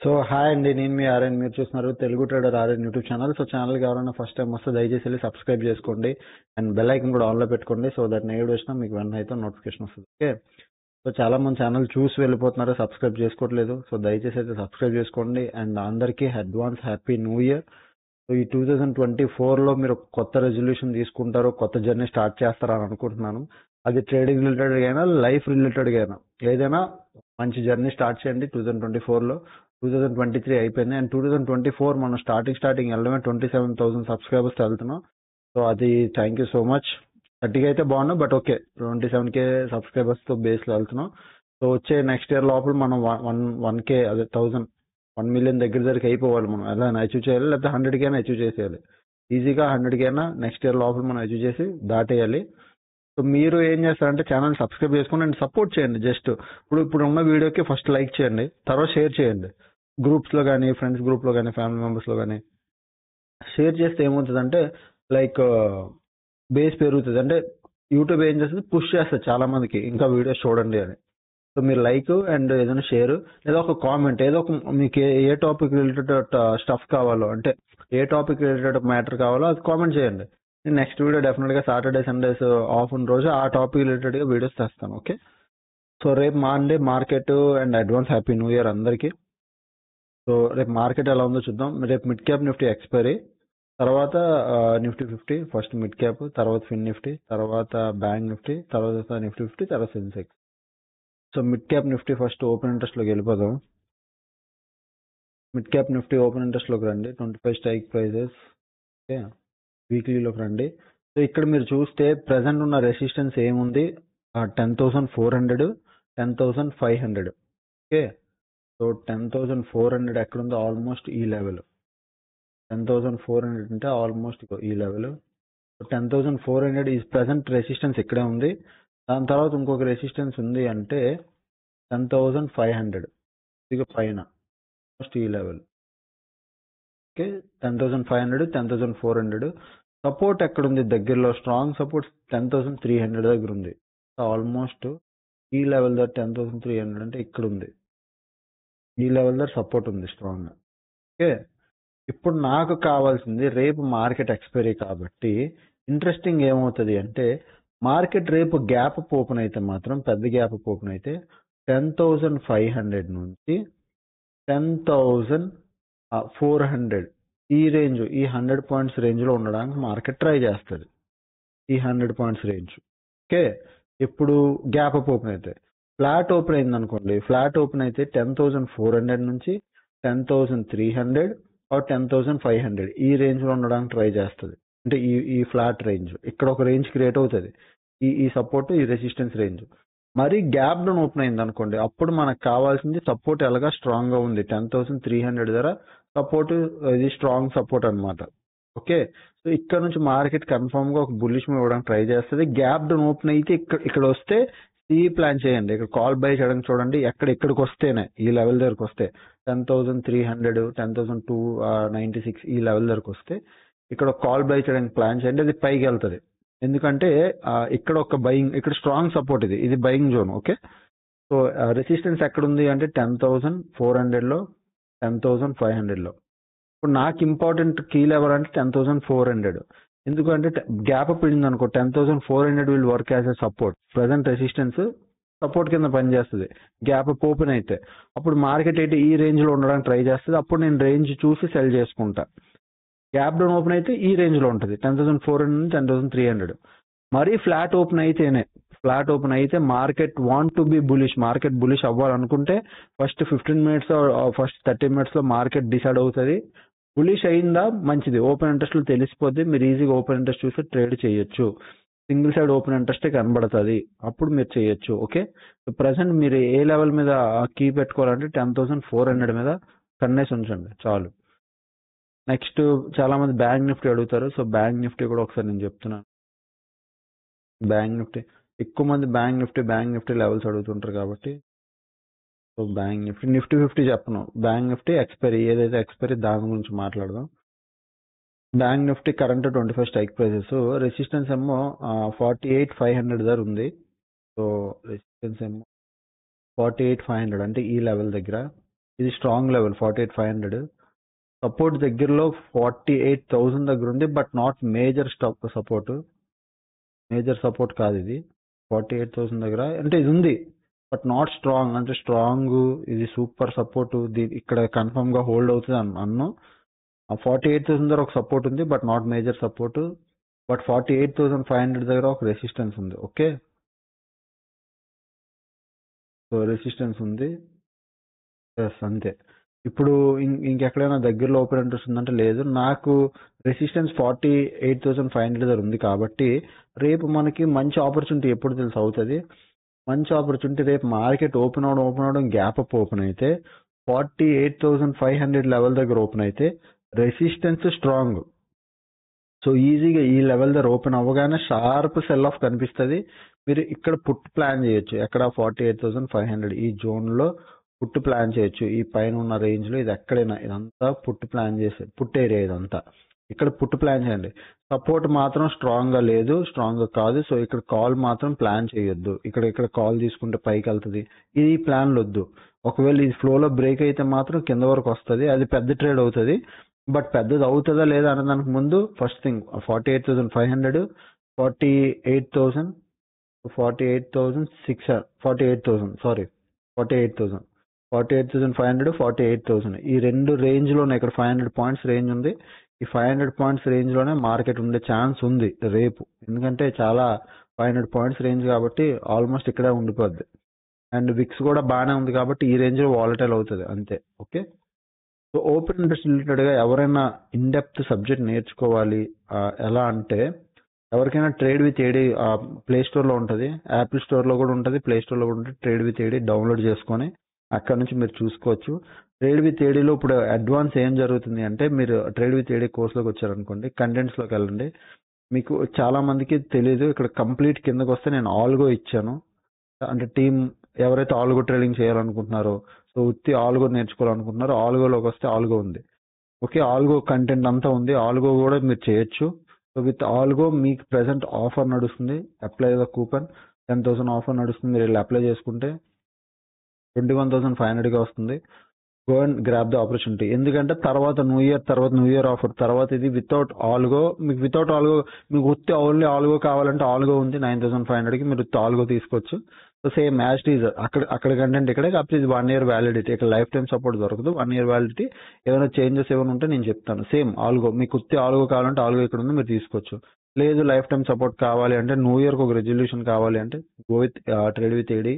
So hi అండి, నేను మీ RN. మీరు చూస్తున్నారు Telugu trader RN YouTube channel. So ఛానల్కి ఎవరైనా ఫస్ట్ టైం వస్తే దయచేసి వెళ్ళి సబ్స్క్రైబ్ చేసుకోండి అండ్ బెల్ ఐకన్ కూడా ఆన్లో పెట్టుకోండి. సో దట్ నేను వచ్చినా మీకు వెంటనే అయితే నోటిఫికేషన్ వస్తుంది. ఓకే, సో చాలా మంది ఛానల్ చూసి వెళ్ళిపోతున్నారు, సబ్స్క్రైబ్ చేసుకోవట్లేదు. సో దయచేసి అయితే సబ్స్క్రైబ్ చేసుకోండి అండ్ అందరికీ advance happy new year. So ఈ 2024లో మీరు కొత్త రెజల్యూషన్ తీసుకుంటారు, కొత్త జర్నీ స్టార్ట్ చేస్తారని అనుకుంటున్నాను. అది ట్రేడింగ్ రిలేటెడ్ అయినా లైఫ్ రిలేటెడ్ అయినా ఏదైనా మంచి జర్నీ స్టార్ట్ చేయండి 2024లో. 2023 అయిపోయింది అండ్ 2024 మనం స్టార్టింగ్ వెళ్ళడమే 27,000 సబ్స్క్రైబర్స్ వెళ్తున్నాం. సో అది thank you so much. 30K అయితే బాగున్నాం, బట్ ఓకే 27K సబ్స్క్రైబర్స్తో బేస్లో వెళ్తున్నాం. సో వచ్చే నెక్స్ట్ ఇయర్ లోపల మనం 1K అదే 1 మిలియన్ దగ్గరికి అయిపోవాలి. మనం ఎలా అచీవ్ చేయాలి, లేకపోతే 100K అయినా అచీవ్ చేసేయాలి. ఈజీగా 100K అయినా నెక్స్ట్ ఇయర్ లోపల మనం అచీవ్ చేసి దాటేయాలి. సో మీరు ఏం చేస్తారంటే ఛానల్ సబ్స్క్రైబ్ చేసుకోండి అండ్ సపోర్ట్ చేయండి. జస్ట్ ఇప్పుడు ఉన్న వీడియోకి ఫస్ట్ లైక్ చేయండి, తర్వాత షేర్ చేయండి. గ్రూప్స్లో కానీ, ఫ్రెండ్స్ గ్రూప్లో కానీ, ఫ్యామిలీ మెంబర్స్లో కానీ షేర్ చేస్తే ఏమవుతుందంటే లైక్ బేస్ పెరుగుతుంది. అంటే యూట్యూబ్ ఏం చేస్తుంది, పుష్ చేస్తుంది చాలా మందికి ఇంకా వీడియోస్ చూడండి అని. సో మీరు లైక్ అండ్ ఏదైనా షేర్ లేదా ఒక కామెంట్, ఏదో ఒక మీకు ఏ టాపిక్ రిలేటెడ్ స్టఫ్ కావాలో, అంటే ఏ టాపిక్ రిలేటెడ్ మ్యాటర్ కావాలో అది కామెంట్ చేయండి. నేను నెక్స్ట్ వీడియో డెఫినెట్గా సాటర్డే సండేస్ ఆఫ్ ఉన్న రోజు ఆ టాపిక్ రిలేటెడ్గా వీడియోస్ తెస్తాను. ఓకే, సో రేపు Monday market and advance happy new year అందరికీ. సో రేపు మార్కెట్ ఎలా ఉందో చూద్దాం. రేపు మిడ్ క్యాప్ నిఫ్టీ ఎక్స్పైరీ, తర్వాత నిఫ్టీ 50, ఫస్ట్ మిడ్ క్యాప్, తర్వాత ఫిన్ నిఫ్టీ, తర్వాత బ్యాంక్ నిఫ్టీ, తర్వాత నిఫ్టీ 50, తర్వాత Sensex. So mid cap Nifty first open ఇంట్రెస్ట్లోకి వెళ్ళిపోదాం. మిడ్ క్యాప్ నిఫ్టీ ఓపెన్ ఇంట్రెస్ట్లోకి రండి. 25 స్ట్రైక్ ప్రైజెస్. ఓకే, వీక్లీలోకి రండి. సో ఇక్కడ మీరు చూస్తే ప్రెసెంట్ ఉన్న రెసిస్టెన్స్ ఏముంది, 10,400, 10,500. ఓకే, సో 10,400 ఎక్కడుందో ఆల్మోస్ట్ ఈ లెవెల్. 10,400 అంటే ఆల్మోస్ట్ ఈ లెవెల్. 10,400 ఈజ్ ప్రెసెంట్ రెసిస్టెన్స్ ఇక్కడే ఉంది. దాని తర్వాత ఇంకొక రెసిస్టెన్స్ ఉంది అంటే 10,500 ఇక పైన ఆల్మోస్ట్ ఈ లెవెల్. ఓకే, 10,500, 10,400. సపోర్ట్ ఎక్కడుంది దగ్గరలో, స్ట్రాంగ్ సపోర్ట్ 10,300 దగ్గర ఉంది. ఆల్మోస్ట్ ఈ లెవెల్ దగ్గర 10,300 అంటే ఇక్కడ ఉంది. ఈ లెవెల్ దగ్గర సపోర్ట్ ఉంది స్ట్రాంగ్. ఓకే, ఇప్పుడు నాకు కావాల్సింది రేపు మార్కెట్ ఎక్స్పైరీ కాబట్టి ఇంట్రెస్టింగ్ ఏమవుతుంది అంటే మార్కెట్ రేపు గ్యాప్ ఓపెన్ అయితే మాత్రం, పెద్ద గ్యాప్ ఓపెన్ అయితే 10,500 నుంచి 10,400 ఈ రేంజ్, ఈ 100 పాయింట్స్ రేంజ్లో ఉండడానికి మార్కెట్ ట్రై చేస్తుంది. ఈ 100 పాయింట్స్ రేంజ్. ఓకే, ఇప్పుడు గ్యాప్ అప్ ఓపెన్ అయితే ఫ్లాట్ ఓపెన్ అయింది అనుకోండి. ఫ్లాట్ ఓపెన్ అయితే 10,400 నుంచి 10,300 ఆర్ 10,500 ఈ రేంజ్లో ఉండడానికి ట్రై చేస్తుంది. అంటే ఈ ఫ్లాట్ రేంజ్ ఇక్కడ ఒక రేంజ్ క్రియేట్ అవుతుంది. ఈ సపోర్ట్, ఈ రెసిస్టెన్స్ రేంజ్. మరి గ్యాప్ డౌన్ ఓపెన్ అయింది అనుకోండి, అప్పుడు మనకు కావాల్సింది సపోర్ట్ ఎలాగా స్ట్రాంగ్ గా ఉంది 10,300 దగ్గర సపోర్ట్. ఇది స్ట్రాంగ్ సపోర్ట్ అనమాట. ఓకే, సో ఇక్కడ నుంచి మార్కెట్ కన్ఫర్మ్ గా ఒక బుల్లిష్ మూవ్ ఇవ్వడానికి ట్రై చేస్తుంది. గ్యాప్ డౌన్ ఓపెన్ అయితే ఇక్కడ వస్తే సి ప్లాన్ చేయండి. ఇక్కడ కాల్ బై చేయడానికి చూడండి. ఇక్కడికి వస్తేనే, ఈ లెవెల్ దగ్గరకు వస్తే 10,300, 10,296 ఈ లెవెల్ దగ్గరకు వస్తే ఇక్కడ కాల్ బై చేయడానికి ప్లాన్ చేయండి. అది పైకి వెళ్తుంది. ఎందుకంటే ఇక్కడ ఒక బయింగ్, ఇక్కడ స్ట్రాంగ్ సపోర్ట్, ఇది buying zone. Okay, so resistance ఎక్కడ ఉంది అంటే 10,400లో, 10,500లో. ఇప్పుడు నాకు ఇంపార్టెంట్ కీ లెవెల్ అంటే 10,400. ఎందుకంటే గ్యాప్ అప్ వెళ్ళింది అనుకో, 10,400 will work as a support. Present resistance support కింద పనిచేస్తుంది. గ్యాప్ అప్ ఓపెన్ అయితే అప్పుడు మార్కెట్ అయితే ఈ రేంజ్ లో ఉండడానికి ట్రై చేస్తుంది. అప్పుడు నేను రేంజ్ చూసి సెల్ చేసుకుంటా. గ్యాప్ డౌన్ ఓపెన్ అయితే ఈ రేంజ్ లో ఉంటుంది 10,400 నుంచి 10,300. మరీ ఫ్లాట్ ఓపెన్ అయితే market want to be bullish, market bullish అవ్వాలనుకుంటే ఫస్ట్ 15 మినిట్స్, ఫస్ట్ 30 మినిట్స్ లో మార్కెట్ డిసైడ్ అవుతుంది. బులిష్ అయిందా మంచిది, ఓపెన్ ఇంట్రెస్ట్ లో తెలిసిపోద్ది. మీరు ఈజీగా ఓపెన్ ఇంట్రెస్ట్ చూసి ట్రేడ్ చేయొచ్చు. సింగిల్ సైడ్ ఓపెన్ ఇంట్రెస్ట్ కనబడుతుంది, అప్పుడు మీరు చేయొచ్చు. ఓకే, ప్రెసెంట్ మీరు ఏ లెవెల్ మీద కీ పెట్టుకోవాలంటే 10,400 మీద కన్నేసి ఉంచండి చాలు. నెక్స్ట్ చాలా మంది బ్యాంక్ నిఫ్టీ అడుగుతారు. సో బ్యాంక్ నిఫ్టీ కూడా ఒకసారి నేను చెప్తున్నాను. బ్యాంక్ నిఫ్టీ ఎక్కువ మంది బ్యాంక్ నిఫ్టీ లెవెల్స్ అడుగుతుంటారు కాబట్టి, సో బ్యాంక్ నిఫ్టీ 50 చెప్పను. బ్యాంక్ నిఫ్టీ ఎక్స్పైరీ, ఏదైతే ఎక్స్పైరీ దాని గురించి మాట్లాడదాం. Bank Nifty current 25 strike prices. Resistance ఏమో 48,500 దగ్గర ఉంది. సో రెసిస్టెన్స్ ఏమో 48,500 అంటే ఈ లెవెల్ దగ్గర. ఇది స్ట్రాంగ్ లెవెల్ 48,500. సపోర్ట్ దగ్గరలో 48,000 దగ్గర ఉంది, but not major support. Major support కాదు ఇది. 48,000 దగ్గర అంటే ఇది ఉంది, బట్ నాట్ స్ట్రాంగ్. అంటే స్ట్రాంగ్ ఇది సూపర్ సపోర్ట్ ఇక్కడ కన్ఫర్మ్ గా హోల్డ్ అవుతుంది అన్ను. 48,000 దగ్గర ఒక సపోర్ట్ ఉంది, but not major support. But 48,500 దగ్గర ఒక రెసిస్టెన్స్ ఉంది. ఓకే, సో రెసిస్టెన్స్ ఉంది. ఎస్, అంతే. ఇప్పుడు ఇంకెక్కడైనా దగ్గరలో ఓపెన్ ఇంట్రెస్ట్ ఉందంటే లేదు. నాకు రెసిస్టెన్స్ 48,500 దగ్గర ఉంది కాబట్టి రేపు మనకి మంచి ఆపర్చునిటీ ఎప్పుడు తెలుసు అవుతుంది. మంచి ఆపర్చునిటీ రేపు మార్కెట్ ఓపెన్ అవడం గ్యాప్ అప్ ఓపెన్ అయితే 48,500 లెవెల్ దగ్గర ఓపెన్ అయితే రెసిస్టెన్స్ స్ట్రాంగ్. సో ఈజీగా ఈ లెవెల్ దగ్గర ఓపెన్ అవ్వగానే షార్ప్ సెల్ ఆఫ్ కనిపిస్తుంది. మీరు ఇక్కడ పుట్ ప్లాన్ చేయొచ్చు. ఎక్కడ 48,500 ఈ జోన్ లో పుట్ ప్లాన్ చేయొచ్చు. ఈ పైన ఉన్న రేంజ్ లో ఇది ఎక్కడైనా ఇదంతా పుట్ ప్లాన్ చేసే పుట్ ఏరియా ఇదంతా. ఇక్కడ పుట్ ప్లాన్ చేయండి. సపోర్ట్ మాత్రం స్ట్రాంగ్ గా లేదు, స్ట్రాంగ్ గా కాదు. సో ఇక్కడ కాల్ మాత్రం ప్లాన్ చేయొద్దు. ఇక్కడ కాల్ తీసుకుంటే పైకి వెళ్తుంది, ఇది ప్లాన్లు వద్దు. ఒకవేళ ఈ ఫ్లోలో బ్రేక్ అయితే మాత్రం కింద వరకు వస్తుంది, అది పెద్ద ట్రేడ్ అవుతుంది. బట్ పెద్దది అవుతుందా లేదా అనే దానికి ముందు ఫస్ట్ థింగ్ 48,500 48,000 48,500 48,000 ఈ రెండు రేంజ్ లోనే ఇక్కడ 500 పాయింట్స్ రేంజ్ ఉంది. ఈ 500 పాయింట్స్ రేంజ్ లోనే మార్కెట్ ఉండే ఛాన్స్ ఉంది రేపు. ఎందుకంటే చాలా 500 పాయింట్స్ రేంజ్ కాబట్టి ఆల్మోస్ట్ ఇక్కడే ఉండిపోద్ది. అండ్ విక్స్ కూడా బాగానే ఉంది కాబట్టి ఈ రేంజ్ లో వాలటైల్ అవుతుంది అంతే. Okay, so open interest related గా ఎవరైనా ఇన్ డెప్త్ సబ్జెక్ట్ నేర్చుకోవాలి ఎలా అంటే ఎవరికైనా trade with AD play store లో ఉంటుంది, యాపిల్ స్టోర్ లో కూడా ఉంటుంది, ప్లే స్టోర్ లో కూడా ఉంటుంది. ట్రేడ్ విత్ ఏడి డౌన్లోడ్ చేసుకొని అక్కడ నుంచి మీరు చూసుకోవచ్చు. ట్రేడ్ విత్ ఏడీలో ఇప్పుడు అడ్వాన్స్ ఏం జరుగుతుంది అంటే మీరు ట్రేడ్ విత్ ఏడీ కోర్సులోకి వచ్చారనుకోండి, కంటెంట్స్ లోకి వెళ్ళండి. మీకు చాలా మందికి తెలియదు, ఇక్కడ కంప్లీట్ కిందకి వస్తే నేను ఆల్గో ఇచ్చాను. అంటే టీమ్ ఎవరైతే ఆల్గో ట్రేడింగ్ చేయాలనుకుంటున్నారో, సో ఉత్తి ఆల్గో నేర్చుకోవాలనుకుంటున్నారో ఆల్గోలోకి వస్తే ఆల్గో ఉంది. ఓకే, ఆల్గో కంటెంట్ అంతా ఉంది. ఆల్గో కూడా మీరు చేయొచ్చు. సో విత్ ఆల్గో మీకు ప్రెసెంట్ ఆఫర్ నడుస్తుంది. అప్లై ద కూపన్ 10,000 ఆఫర్ నడుస్తుంది. మీరు వెళ్ళి అప్లై చేసుకుంటే 21,500 గా వస్తుంది. Go and grab the opportunity. ఎందుకంటే తర్వాత న్యూ ఇయర్ ఆఫర్ తర్వాత ఇది వితౌట్ ఆల్గో. మీకు వితౌట్ ఆల్గో మీకు ఉత్తి ఓన్లీ ఆల్గో కావాలంటే ఆల్గో ఉంది 9,500 కి మీరు ఉత్తి ఆల్గో తీసుకోవచ్చు. సో సేమ్ యాజ్ టీజ్ అక్కడ కంటెంట్ ఇక్కడే, కాకపోతే ఇది 1 year వ్యాలిడిటీ. ఇక్కడ లైఫ్ టైం సపోర్ట్ దొరకదు, 1 year వ్యాలిడిటీ. ఏమైనా చేంజెస్ ఏమైనా ఉంటే నేను చెప్తాను. సేమ్ ఆల్గో మీకు ఉత్తి ఆల్గో కావాలంటే ఆల్గో ఇక్కడ ఉంది, మీరు తీసుకోవచ్చు. లేదు లైఫ్ టైం సపోర్ట్ కావాలి అంటే న్యూ ఇయర్ కి ఒక రెజల్యూషన్ కావాలి అంటే go with trade with AD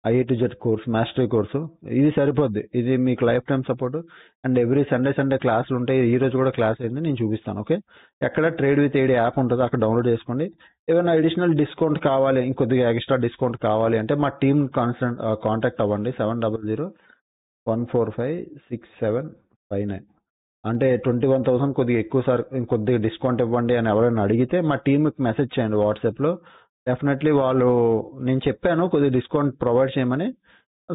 IIT JET course, mastery course. ఇది సరిపోద్ది. ఇది మీకు life time support. And every Sunday క్లాసులు ఉంటాయి. ఈ రోజు కూడా క్లాస్ అయింది, నేను చూపిస్తాను. ఓకే, ఎక్కడ ట్రేడ్ విత్ ఏడి యాప్ ఉంటుందో అక్కడ డౌన్లోడ్ చేసుకోండి. ఏమైనా అడిషనల్ డిస్కౌంట్ కావాలి, ఇంకొద్దిగా ఎక్స్ట్రా డిస్కౌంట్ కావాలి అంటే మా టీమ్ కాంటాక్ట్ అవ్వండి. 7001456759. అంటే 21,000 కొద్దిగా ఎక్కువ సార్, ఇంకొద్దిగా డిస్కౌంట్ ఇవ్వండి అని ఎవరైనా అడిగితే మా టీంకి మెసేజ్ చేయండి వాట్సాప్ లో. డెఫినెట్లీ వాళ్ళు, నేను చెప్పాను కొద్దిగా డిస్కౌంట్ ప్రొవైడ్ చేయమని,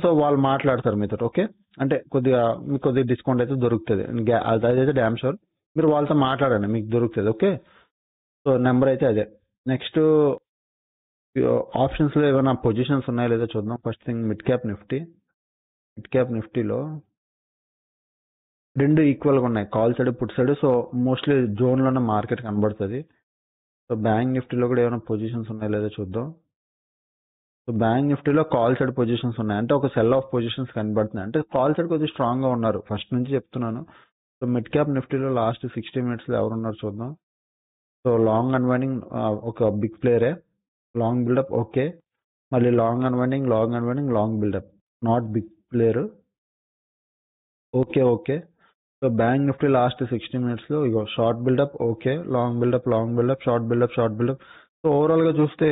సో వాళ్ళు మాట్లాడతారు మీతో. ఓకే, అంటే మీకు కొద్దిగా డిస్కౌంట్ అయితే దొరుకుతుంది, అదైతే డ్యామ్ షూర్. మీరు వాళ్ళతో మాట్లాడండి, మీకు దొరుకుతుంది. ఓకే, సో నెంబర్ అయితే అదే. నెక్స్ట్ ఆప్షన్స్ లో ఏమైనా పొజిషన్స్ ఉన్నాయో లేదో చూద్దాం. ఫస్ట్ థింగ్ మిడ్ క్యాప్ నిఫ్టీలో రెండు ఈక్వల్ గా ఉన్నాయి, call side put side. So mostly zone లోనే మార్కెట్ కనబడుతుంది. సో బ్యాంక్ నిఫ్టీలో కూడా ఏమైనా పొజిషన్స్ ఉన్నాయో లేదో చూద్దాం. సో బ్యాంక్ నిఫ్టీలో కాల్ సైడ్ పొజిషన్స్ ఉన్నాయి, అంటే ఒక సెల్ ఆఫ్ పొజిషన్స్ కనబడుతున్నాయి. అంటే కాల్ సైడ్ కొద్దిగా స్ట్రాంగ్ గా ఉన్నారు, ఫస్ట్ నుంచి చెప్తున్నాను. సో మిడ్ క్యాప్ నిఫ్టీలో లాస్ట్ 60 minutes లో ఎవరున్నారు చూద్దాం. సో లాంగ్ అన్వైండింగ్ ఒక బిగ్ ప్లేయరే, లాంగ్ బిల్డప్. ఓకే, మళ్ళీ long unwinding long buildup, not big player. Okay. So bank Nifty last 60 minutes లో ఇగో short buildup. Okay, long buildup, short buildup. So overall గా చూస్తే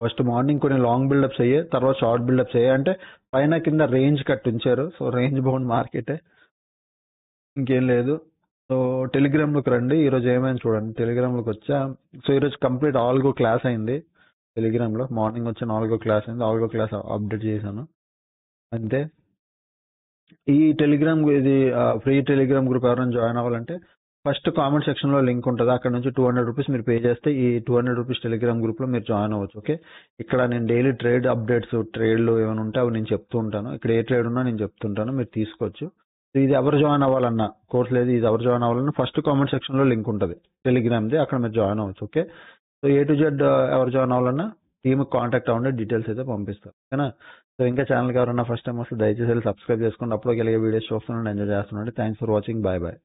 ఫస్ట్ మార్నింగ్ కొన్ని long buildups అయ్యాయి, తర్వాత షార్ట్ బిల్డప్స్ అయ్యాయి. అంటే పైన కింద రేంజ్ కట్ ఉంచారు. సో రేంజ్ బౌండ్ మార్కెటే, ఇంకేం లేదు. సో టెలిగ్రామ్ లోకి రండి. ఈరోజు ఏమైంది చూడండి. టెలిగ్రామ్ లోకి వచ్చా. సో ఈరోజు కంప్లీట్ ఆల్గో క్లాస్ అయింది టెలిగ్రామ్ లో. మార్నింగ్ వచ్చిన ఆల్గో క్లాస్ అయింది, ఆల్గో క్లాస్ అప్డేట్ చేశాను అంతే. ఈ టెలిగ్రామ్ ఇది ఫ్రీ టెలిగ్రామ్ గ్రూప్ ఎవరైనా జాయిన్ అవ్వాలంటే ఫస్ట్ కామెంట్ సెక్షన్ లో లింక్ ఉంటుంది, అక్కడ నుంచి 200 రూపీస్ మీరు పే చేస్తే ఈ 200 రూపీస్ టెలిగ్రామ్ గ్రూప్ లో మీరు జాయిన్ అవ్వచ్చు. ఓకే, ఇక్కడ నేను డైలీ ట్రేడ్ అప్డేట్స్, ట్రేడ్లు ఏమైనా ఉంటే అవి నేను చెప్తూ ఉంటాను. ఇక్కడ ఏ ట్రేడ్ ఉన్నా నేను చెప్తుంటాను, మీరు తీసుకోవచ్చు. ఇది ఎవరు జాయిన్ అవ్వాలన్నా, కోర్స్ లేదు, ఇది ఎవరు జాయిన్ అవ్వాలన్నా ఫస్ట్ కామెంట్ సెక్షన్ లో లింక్ ఉంటుంది టెలిగ్రామ్ది, అక్కడ మీరు జాయిన్ అవ్వచ్చు. Okay, so A to Z ఎవరు జాయిన్ అవ్వాలన్నా టీమ్ కాంటాక్ట్ అవ్వండి, డీటెయిల్స్ అయితే పంపిస్తారు. ఓకేనా? సో ఇంకా ఛానల్కి ఎవరన్నా ఫస్ట్ టైం వస్తే దయచేసి సబ్స్క్రైబ్ చేసుకోండి. అప్పుడు ఇలాగే వీడియోస్ చూస్తున్నాను, ఎంజాయ్ చేస్తున్నాను. Thanks for watching. Bye bye.